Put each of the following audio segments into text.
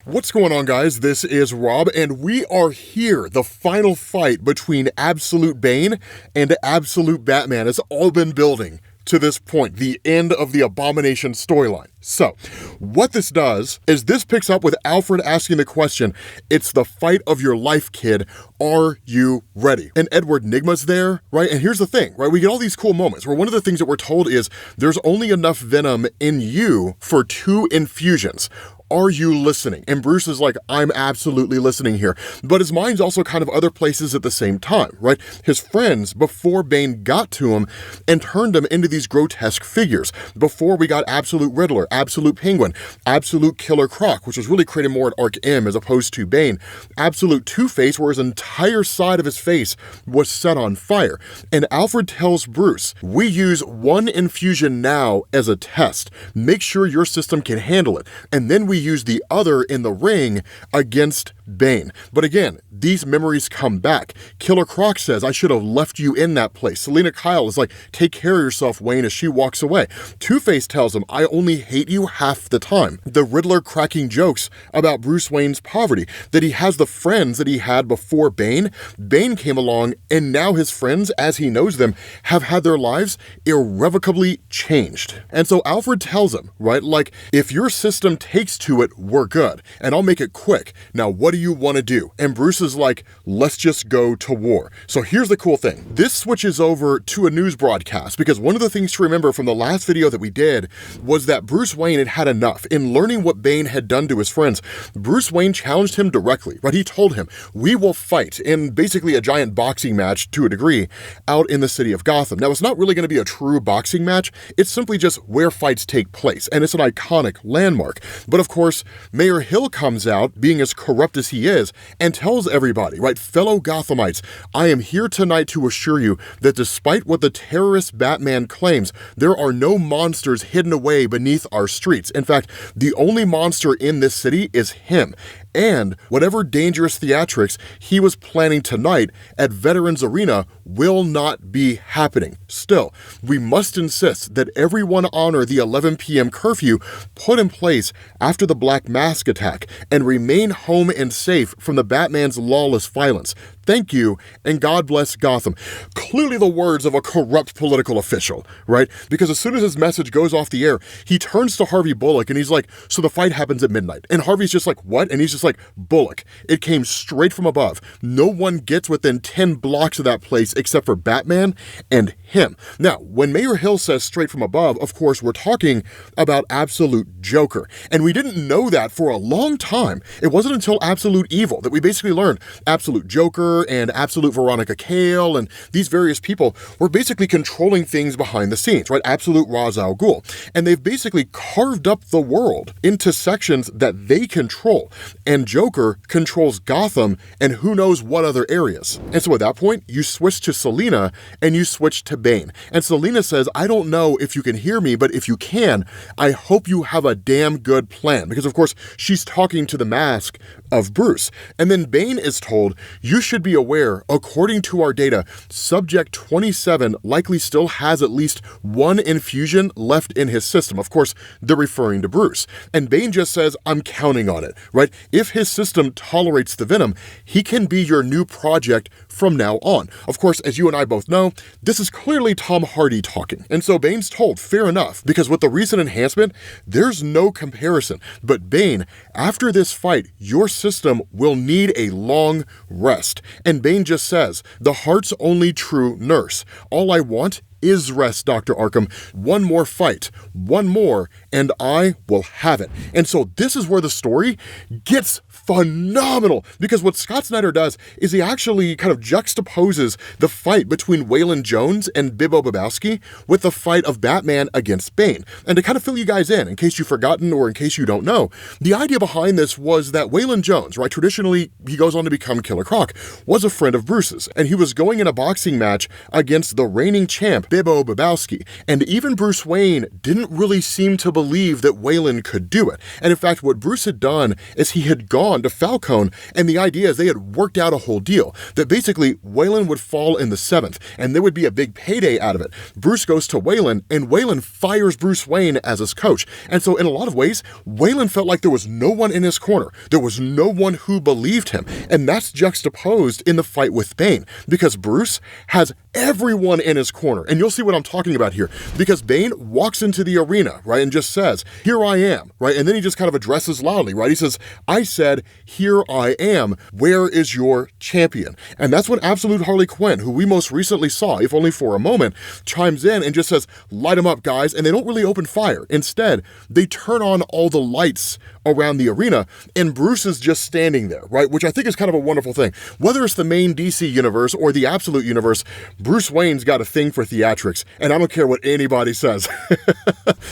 What's going on, guys? This is Rob, and we are here. The final fight between Absolute Bane and Absolute Batman has all been building to this point, the end of the Abomination storyline. So, what this does is this picks up with Alfred asking the question, it's the fight of your life, kid. Are you ready? And Edward Nygma's there, right? And here's the thing, right? We get all these cool moments where one of the things that we're told is there's only enough venom in you for 2 infusions. Are you listening? And Bruce is like, I'm absolutely listening here. But his mind's also kind of other places at the same time, right? His friends, before Bane got to him and turned him into these grotesque figures, before we got Absolute Riddler, Absolute Penguin, Absolute Killer Croc, which was really created more at Arc M as opposed to Bane, Absolute Two-Face, where his entire side of his face was set on fire. And Alfred tells Bruce, we use 1 infusion now as a test. Make sure your system can handle it. And then we use the other in the ring against Bane. But again, these memories come back. Killer Croc says, I should have left you in that place. Selena Kyle is like, take care of yourself, Wayne, as she walks away. Two-Face tells him, I only hate you half the time. The Riddler cracking jokes about Bruce Wayne's poverty, that he has the friends that he had before Bane. Bane came along, and now his friends, as he knows them, have had their lives irrevocably changed. And so Alfred tells him, right, like, if your system takes to it, we're good, and I'll make it quick. Now, what do you want to do? And Bruce is like, let's just go to war. So here's the cool thing. This switches over to a news broadcast, because one of the things to remember from the last video that we did was that Bruce Wayne had had enough. In learning what Bane had done to his friends, Bruce Wayne challenged him directly, right? He told him, we will fight in basically a giant boxing match to a degree out in the city of Gotham. Now, it's not really going to be a true boxing match. It's simply just where fights take place, and it's an iconic landmark. But of course, Mayor Hill comes out, being as corrupt as he is, and tells everybody, right, fellow Gothamites, I am here tonight to assure you that despite what the terrorist Batman claims, there are no monsters hidden away beneath our streets. In fact, the only monster in this city is him. And whatever dangerous theatrics he was planning tonight at Veterans Arena will not be happening. Still, we must insist that everyone honor the 11 p.m. curfew put in place after the Black Mask attack and remain home and safe from the Batman's lawless violence. Thank you, and God bless Gotham. Clearly the words of a corrupt political official, right? Because as soon as his message goes off the air, he turns to Harvey Bullock and he's like, so the fight happens at midnight. And Harvey's just like, what? And he's just like, Bullock, it came straight from above. No one gets within 10 blocks of that place except for Batman and him. Now, when Mayor Hill says straight from above, of course, we're talking about Absolute Joker. And we didn't know that for a long time. It wasn't until Absolute Evil that we basically learned Absolute Joker and Absolute Veronica Cale and these various people were basically controlling things behind the scenes, right? Absolute Ra's al Ghul. And they've basically carved up the world into sections that they control. And Joker controls Gotham and who knows what other areas. And so at that point, you switch to Selena and you switch to Bane. And Selena says, I don't know if you can hear me, but if you can, I hope you have a damn good plan. Because of course, she's talking to the mask of Bruce. And then Bane is told, you should be aware, according to our data, Subject 27 likely still has at least 1 infusion left in his system. Of course, they're referring to Bruce. And Bane just says, I'm counting on it, right? If his system tolerates the venom, he can be your new project from now on. Of course, as you and I both know, this is clearly Tom Hardy talking. And so Bane's told, fair enough, because with the recent enhancement, there's no comparison. But Bane, after this fight, your system will need a long rest. And Bane just says, the heart's only true nurse. All I want is rest, Dr. Arkham. One more fight, one more, and I will have it. And so this is where the story gets phenomenal, because what Scott Snyder does is he actually kind of juxtaposes the fight between Waylon Jones and Bibbo Babowski with the fight of Batman against Bane. And to kind of fill you guys in case you've forgotten or in case you don't know, the idea behind this was that Waylon Jones, right, traditionally he goes on to become Killer Croc, was a friend of Bruce's, and he was going in a boxing match against the reigning champ, Bibbo Babowski, and even Bruce Wayne didn't really seem to believe that Waylon could do it. And in fact, what Bruce had done is he had gone to Falcone, and the idea is they had worked out a whole deal, that basically Waylon would fall in the 7th, and there would be a big payday out of it. Bruce goes to Waylon, and Waylon fires Bruce Wayne as his coach. And so in a lot of ways, Waylon felt like there was no one in his corner. There was no one who believed him. And that's juxtaposed in the fight with Bane, because Bruce has everyone in his corner. And you'll see what I'm talking about here, because Bane walks into the arena, right, and just says, "Here I am," right? And then he just kind of addresses loudly, right? He says, "I said, here I am. Where is your champion?" And that's when Absolute Harley Quinn, who we most recently saw, if only for a moment, chimes in and just says, "Light him up, guys." And they don't really open fire. Instead, they turn on all the lights around the arena, and Bruce is just standing there, right? Which I think is kind of a wonderful thing. Whether it's the main DC universe or the Absolute universe, Bruce Wayne's got a thing for theatrics, and I don't care what anybody says.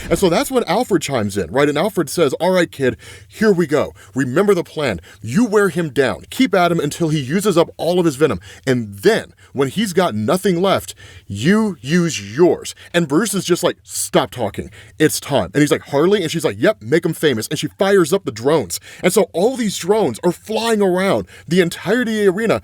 And so that's when Alfred chimes in, right? And Alfred says, "All right, kid, here we go. Remember the plan. You wear him down. Keep at him until he uses up all of his venom. And then, when he's got nothing left, you use yours." And Bruce is just like, "Stop talking. It's time." And he's like, "Harley?" And she's like, "Yep, make him famous." And she fires up the drones. And so all these drones are flying around the entirety of the arena,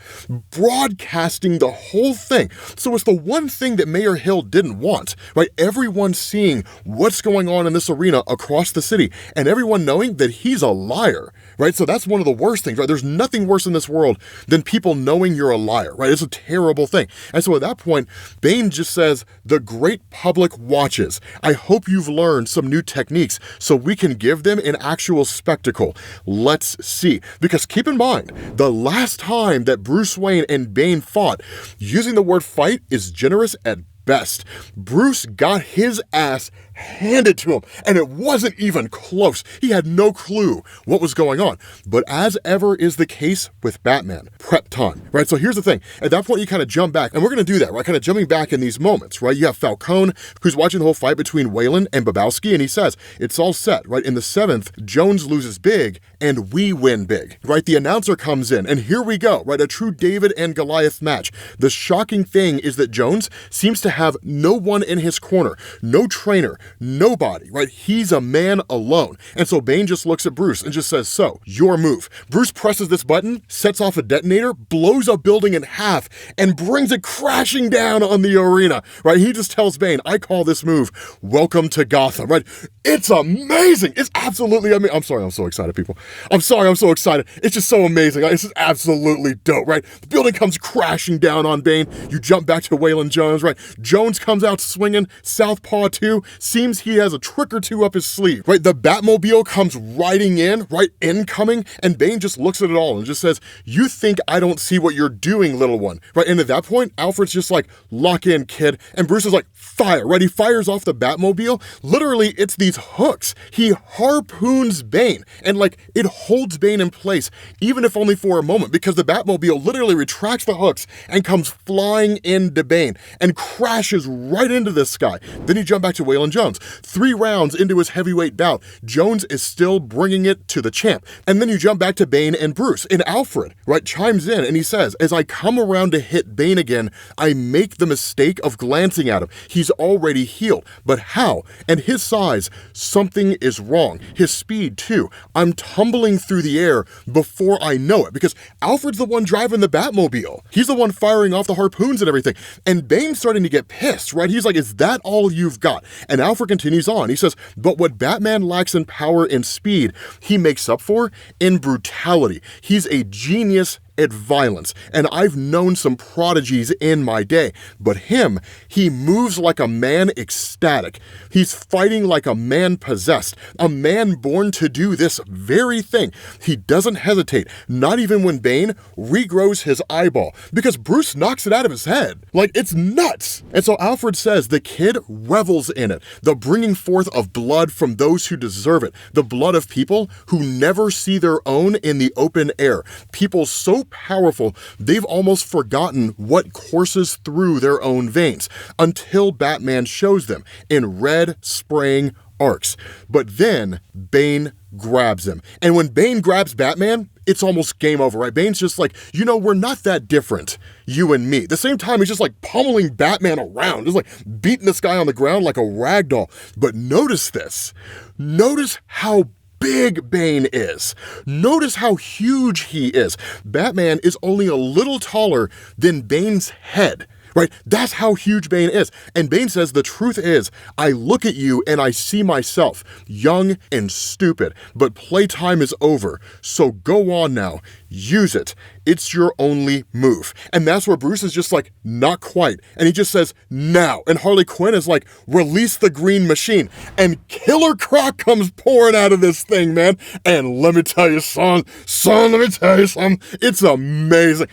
broadcasting the whole thing. So it's the one thing that Mayor Hill didn't want, right? Everyone seeing what's going on in this arena across the city, and everyone knowing that he's a liar, right? So that's one of the worst things, right? There's nothing worse in this world than people knowing you're a liar, right? It's a terrible thing. And so at that point, Bane just says, "The great public watches. I hope you've learned some new techniques so we can give them an actual spectacle. Let's see." Because keep in mind, the last time that Bruce Wayne and Bane fought, using the word fight is generous at best. Bruce got his ass handed to him, and it wasn't even close. He had no clue what was going on. But as ever is the case with Batman, prep time, right? So here's the thing. At that point, you kind of jump back, and we're going to do that, right? Kind of jumping back in these moments, right? You have Falcone, who's watching the whole fight between Waylon and Babowski, and he says, "It's all set," right? In the 7th, Jones loses big, and we win big, right? The announcer comes in, and here we go, right? A true David and Goliath match. The shocking thing is that Jones seems to have no one in his corner, no trainer, nobody, right? He's a man alone. And so Bane just looks at Bruce and just says, "So, your move." Bruce presses this button, sets off a detonator, blows a building in half, and brings it crashing down on the arena, right? He just tells Bane, "I call this move, welcome to Gotham," right? It's amazing. It's absolutely amazing. I'm sorry, I'm so excited, people. I'm sorry, I'm so excited. It's just so amazing. It's just absolutely dope, right? The building comes crashing down on Bane. You jump back to Waylon Jones, right? Jones comes out swinging, Southpaw 2, seems he has a trick or two up his sleeve, right? The Batmobile comes riding in, right? Incoming, and Bane just looks at it all and just says, "You think I don't see what you're doing, little one," right? And at that point, Alfred's just like, "Lock in, kid." And Bruce is like, "Fire," right? He fires off the Batmobile. Literally, it's these hooks. He harpoons Bane, and like, it holds Bane in place, even if only for a moment, because the Batmobile literally retracts the hooks and comes flying into Bane and crashes right into this guy. Then you jump back to Waylon Jones. 3 rounds into his heavyweight bout, Jones is still bringing it to the champ. And then you jump back to Bane and Bruce, and Alfred, right, chimes in and he says, "As I come around to hit Bane again, I make the mistake of glancing at him. He's already healed. But how? And his size, something is wrong. His speed too. I'm tumbling through the air before I know it," because Alfred's the one driving the Batmobile. He's the one firing off the harpoons and everything. And Bane's starting to get pissed, right? He's like, "Is that all you've got?" And Alfred continues on. He says, "But what Batman lacks in power and speed, he makes up for in brutality. He's a genius at violence, and I've known some prodigies in my day, but him, he moves like a man ecstatic. He's fighting like a man possessed, a man born to do this very thing. He doesn't hesitate, not even when Bane regrows his eyeball, because Bruce knocks it out of his head. Like, it's nuts." And so Alfred says the kid revels in it, the bringing forth of blood from those who deserve it, the blood of people who never see their own in the open air, people so powerful they've almost forgotten what courses through their own veins, until Batman shows them in red spraying arcs. But then Bane grabs him. And when Bane grabs Batman, it's almost game over, right? Bane's just like, we're not that different, you and me. At the same time, he's just like pummeling Batman around, just like beating this guy on the ground like a rag doll. But notice this. Notice how big Bane is. Notice how huge he is. Batman is only a little taller than Bane's head. Right? That's how huge Bane is. And Bane says, the truth is, I look at you and I see myself, young and stupid, but playtime is over. So go on now. Use it. It's your only move. And that's where Bruce is just like, not quite. And he just says, now. And Harley Quinn is like, release the green machine. And Killer Croc comes pouring out of this thing, man. And let me tell you, son, let me tell you something. It's amazing.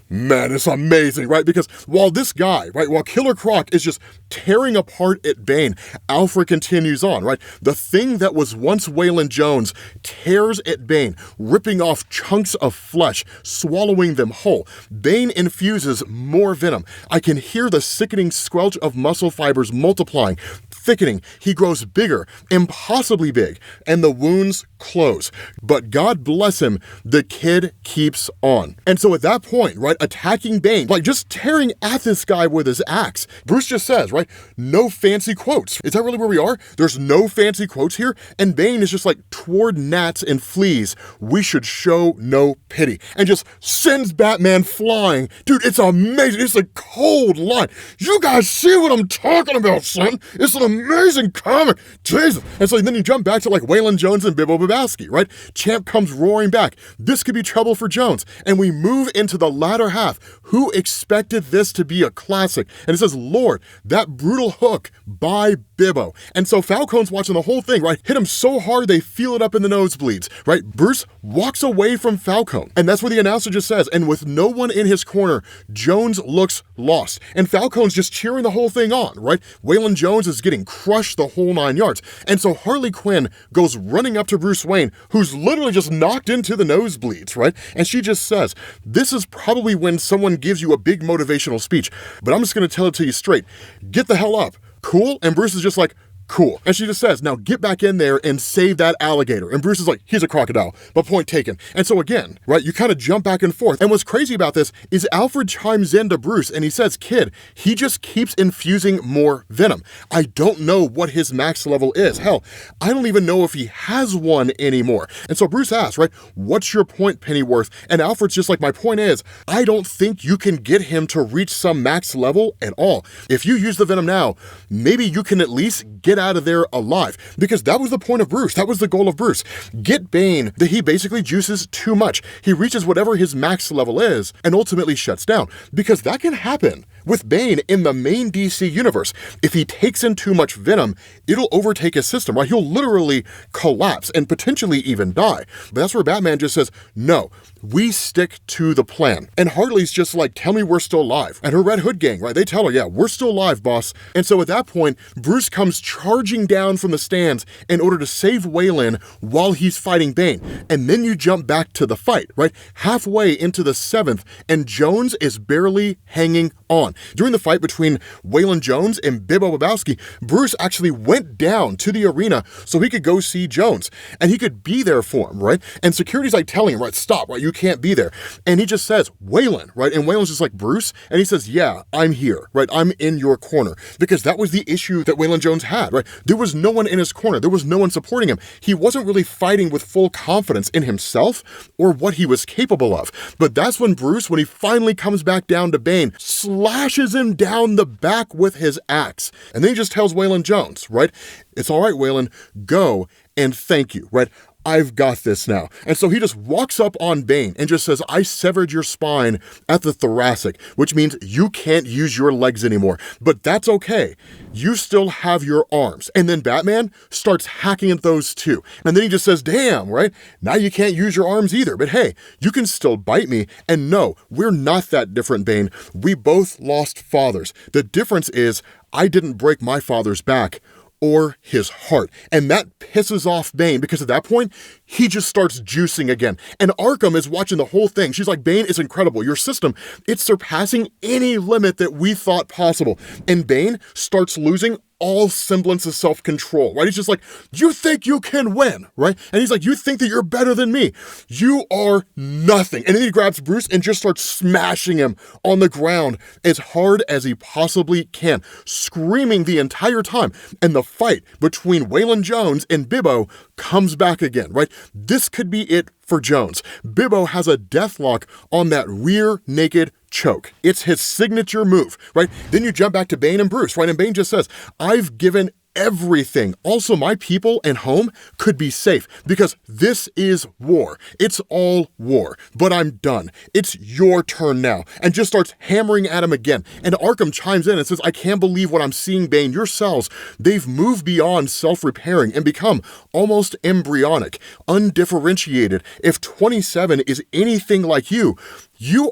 Man, it's amazing, right? Because while this guy, right, while Killer Croc is just tearing apart at Bane, Alfred continues on, right? The thing that was once Waylon Jones tears at Bane, ripping off chunks of flesh, swallowing them whole. Bane infuses more venom. I can hear the sickening squelch of muscle fibers multiplying, thickening. He grows bigger, impossibly big, and the wounds close. But God bless him, the kid keeps on. And so at that point, right, attacking Bane, like just tearing at this guy with his axe, Bruce just says, right, no fancy quotes. Is that really where we are? There's no fancy quotes here? And Bane is just like, toward gnats and fleas, we should show no pity. And just sends Batman flying. Dude, it's amazing. It's a cold line. You guys see what I'm talking about, son? It's an amazing comic. Jesus. And so then you jump back to like Waylon Jones and Bibbo Babowski, right? Champ comes roaring back. This could be trouble for Jones. And we move into the latter half. Who expected this to be a classic? And it says, Lord, that brutal hook by Bibbo. And so Falcone's watching the whole thing, right? Hit him so hard they feel it up in the nosebleeds, right? Bruce walks away from Falcone. And that's where the announcer just says, and with no one in his corner, Jones looks lost. And Falcone's just cheering the whole thing on, right? Waylon Jones is getting crushed the whole 9 yards. And so Harley Quinn goes running up to Bruce Wayne, who's literally just knocked into the nosebleeds, right? And she just says, this is probably when someone gives you a big motivational speech, but I'm just gonna tell it to you straight. Get the hell up. Cool? And Bruce is just like, cool. And she just says, now get back in there and save that alligator. And Bruce is like, he's a crocodile, but point taken. And so again, right, you kind of jump back and forth. And what's crazy about this is Alfred chimes in to Bruce and he says, kid, he just keeps infusing more venom. I don't know what his max level is. Hell, I don't even know if he has one anymore. And so Bruce asks, right, what's your point, Pennyworth? And Alfred's just like, my point is, I don't think you can get him to reach some max level at all. If you use the venom now, maybe you can at least get out of there alive, because that was the point of Bruce. That was the goal of Bruce. Get Bane that he basically juices too much. He reaches whatever his max level is and ultimately shuts down, because that can happen with Bane in the main DC universe. If he takes in too much venom, it'll overtake his system, right? He'll literally collapse and potentially even die. But that's where Batman just says, no, we stick to the plan. And Harley's just like, tell me we're still alive. And her Red Hood gang, right? They tell her, yeah, we're still alive, boss. And so at that point, Bruce comes charging down from the stands in order to save Waylon while he's fighting Bane. And then you jump back to the fight, right? Halfway into the 7th, and Jones is barely hanging on. During the fight between Waylon Jones and Bibbo Babowski, Bruce actually went down to the arena so he could go see Jones and he could be there for him, right? And security's like telling him, right, stop, right, you can't be there. And he just says, Waylon, right? And Waylon's just like, Bruce? And he says, yeah, I'm here, right? I'm in your corner. Because that was the issue that Waylon Jones had, right? There was no one in his corner. There was no one supporting him. He wasn't really fighting with full confidence in himself or what he was capable of. But that's when Bruce, when he finally comes back down to Bane, slashes him down the back with his axe. And then he just tells Waylon Jones, right? It's all right, Waylon, go and thank you, right? I've got this now. And so he just walks up on Bane and just says, I severed your spine at the thoracic, which means you can't use your legs anymore. But that's okay. You still have your arms. And then Batman starts hacking at those too. And then he just says, damn, right? Now you can't use your arms either. But hey, you can still bite me. And no, we're not that different, Bane. We both lost fathers. The difference is I didn't break my father's back or his heart. And that pisses off Bane, because at that point, he just starts juicing again. And Arkham is watching the whole thing. She's like, Bane, it's incredible. Your system, it's surpassing any limit that we thought possible. And Bane starts losing all semblance of self-control, right? He's just like, you think you can win, right? And he's like, you think that you're better than me. You are nothing. And then he grabs Bruce and just starts smashing him on the ground as hard as he possibly can, screaming the entire time. And the fight between Waylon Jones and Bibbo comes back again, right? This could be it for Jones. Bibbo has a deathlock on that rear naked choke. It's his signature move, right? Then you jump back to Bane and Bruce, right? And Bane just says, I've given everything. Also, my people and home could be safe because this is war. It's all war, but I'm done. It's your turn now. And just starts hammering at him again. And Arkham chimes in and says, I can't believe what I'm seeing, Bane. Your cells, they've moved beyond self-repairing and become almost embryonic, undifferentiated. If 27 is anything like you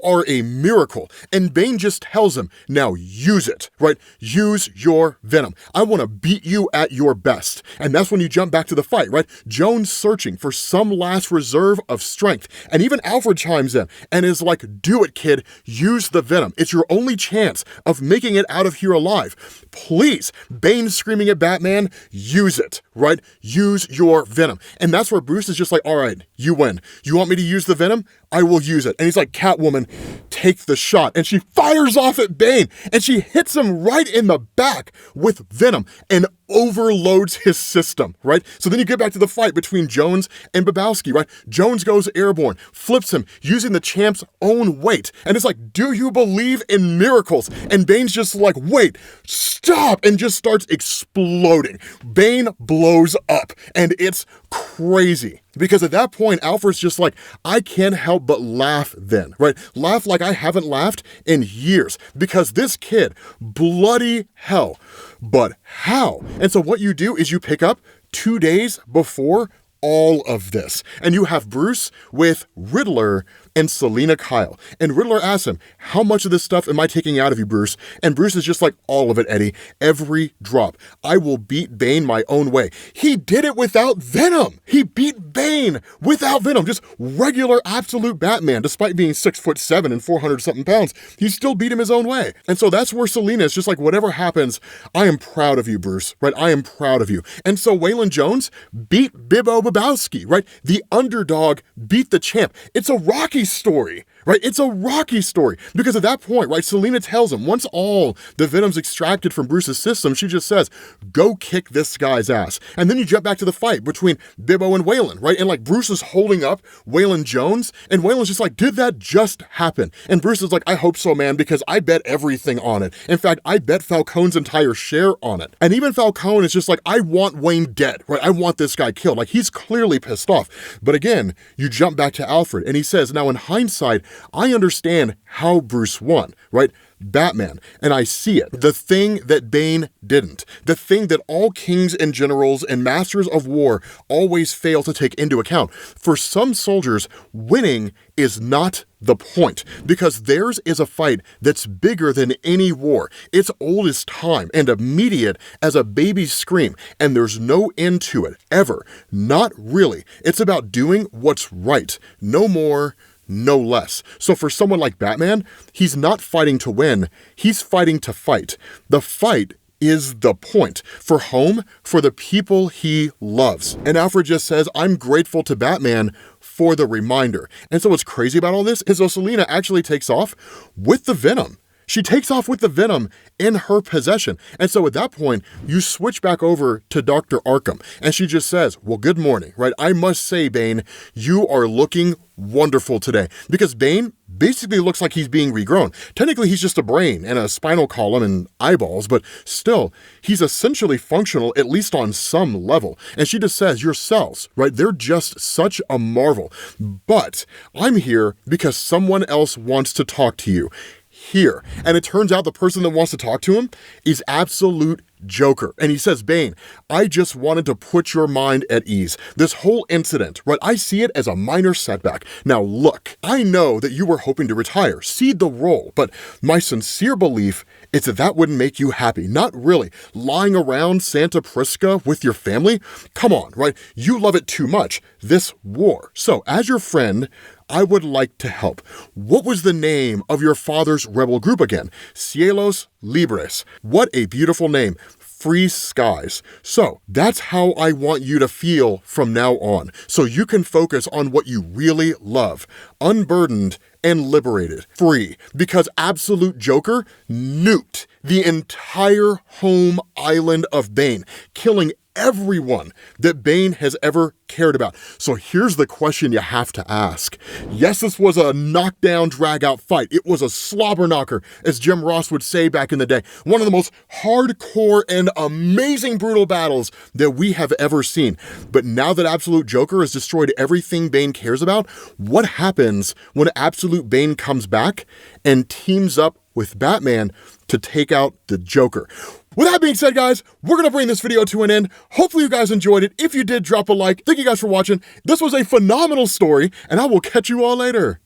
are a miracle. And Bane just tells him, now use it, right? Use your venom. I want to beat you at your best. And that's when you jump back to the fight, right? Jones searching for some last reserve of strength. And even Alfred chimes in and is like, do it, kid. Use the venom. It's your only chance of making it out of here alive. Please. Bane screaming at Batman, use it, right? Use your venom. And that's where Bruce is just like, all right, you win. You want me to use the venom? I will use it. And he's like, Catwoman, take the shot. And she fires off at Bane and she hits him right in the back with venom and overloads his system, right? So then you get back to the fight between Jones and Babowski, right? Jones goes airborne, flips him using the champ's own weight. And it's like, do you believe in miracles? And Bane's just like, wait, stop, and just starts exploding. Bane blows up and it's crazy. Because at that point, Alfred's just like, I can't help but laugh then, right? Laugh like I haven't laughed in years. Because this kid, bloody hell. But how? And so what you do is you pick up 2 days before all of this. And you have Bruce with Riddler and Selina Kyle. And Riddler asks him, how much of this stuff am I taking out of you, Bruce? And Bruce is just like, all of it, Eddie. Every drop. I will beat Bane my own way. He did it without venom. He beat Bane without venom. Just regular absolute Batman. Despite being 6'7" and 400 something pounds, he still beat him his own way. And so that's where Selina is just like, whatever happens, I am proud of you, Bruce, right? I am proud of you. And so Waylon Jones beat Bibbo Babowski, right? The underdog beat the champ. It's a Rocky story, right? It's a Rocky story. Because at that point, right, Selina tells him, once all the venom's extracted from Bruce's system, she just says, go kick this guy's ass. And then you jump back to the fight between Bibbo and Waylon, right? And like Bruce is holding up Waylon Jones, and Waylon's just like, did that just happen? And Bruce is like, I hope so, man, because I bet everything on it. In fact, I bet Falcone's entire share on it. And even Falcone is just like, I want Wayne dead, right? I want this guy killed. Like, he's clearly pissed off. But again, you jump back to Alfred, and he says, now in hindsight, I understand how Bruce won, right? Batman, and I see it. The thing that Bane didn't. The thing that all kings and generals and masters of war always fail to take into account. For some soldiers, winning is not the point, because theirs is a fight that's bigger than any war. It's old as time and immediate as a baby's scream, and there's no end to it, ever. Not really. It's about doing what's right. No more, no less. So for someone like Batman, he's not fighting to win, he's fighting to fight. The fight is the point. For home, for the people he loves. And Alfred just says, I'm grateful to Batman for the reminder. And so what's crazy about all this is that Selina actually takes off with the venom. She takes off with the venom in her possession. And so at that point, you switch back over to Dr. Arkham. And she just says, well, good morning, right? I must say, Bane, you are looking wonderful today. Because Bane basically looks like he's being regrown. Technically, he's just a brain and a spinal column and eyeballs, but still, he's essentially functional, at least on some level. And she just says, your cells, right? They're just such a marvel. But I'm here because someone else wants to talk to you. Here. And it turns out the person that wants to talk to him is absolute Joker. And he says, Bane, I just wanted to put your mind at ease. This whole incident, right? I see it as a minor setback. Now look, I know that you were hoping to retire, cede the role, but my sincere belief is that that wouldn't make you happy. Not really. Lying around Santa Prisca with your family? Come on, right? You love it too much. This war. So as your friend, I would like to help. What was the name of your father's rebel group again? Cielos Libres. What a beautiful name. free skies. So that's how I want you to feel from now on, so you can focus on what you really love, unburdened and liberated, free, because Absolute Joker nuked the entire home island of Bane, killing everyone that Bane has ever cared about. So here's the question you have to ask. Yes, this was a knockdown, drag-out fight. It was a slobber knocker, as Jim Ross would say back in the day. One of the most hardcore and amazing brutal battles that we have ever seen. But now that Absolute Joker has destroyed everything Bane cares about, what happens when Absolute Bane comes back and teams up with Batman to take out the Joker? With that being said, guys, we're going to bring this video to an end. Hopefully you guys enjoyed it. If you did, drop a like. Thank you guys for watching. This was a phenomenal story, and I will catch you all later.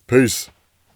Peace.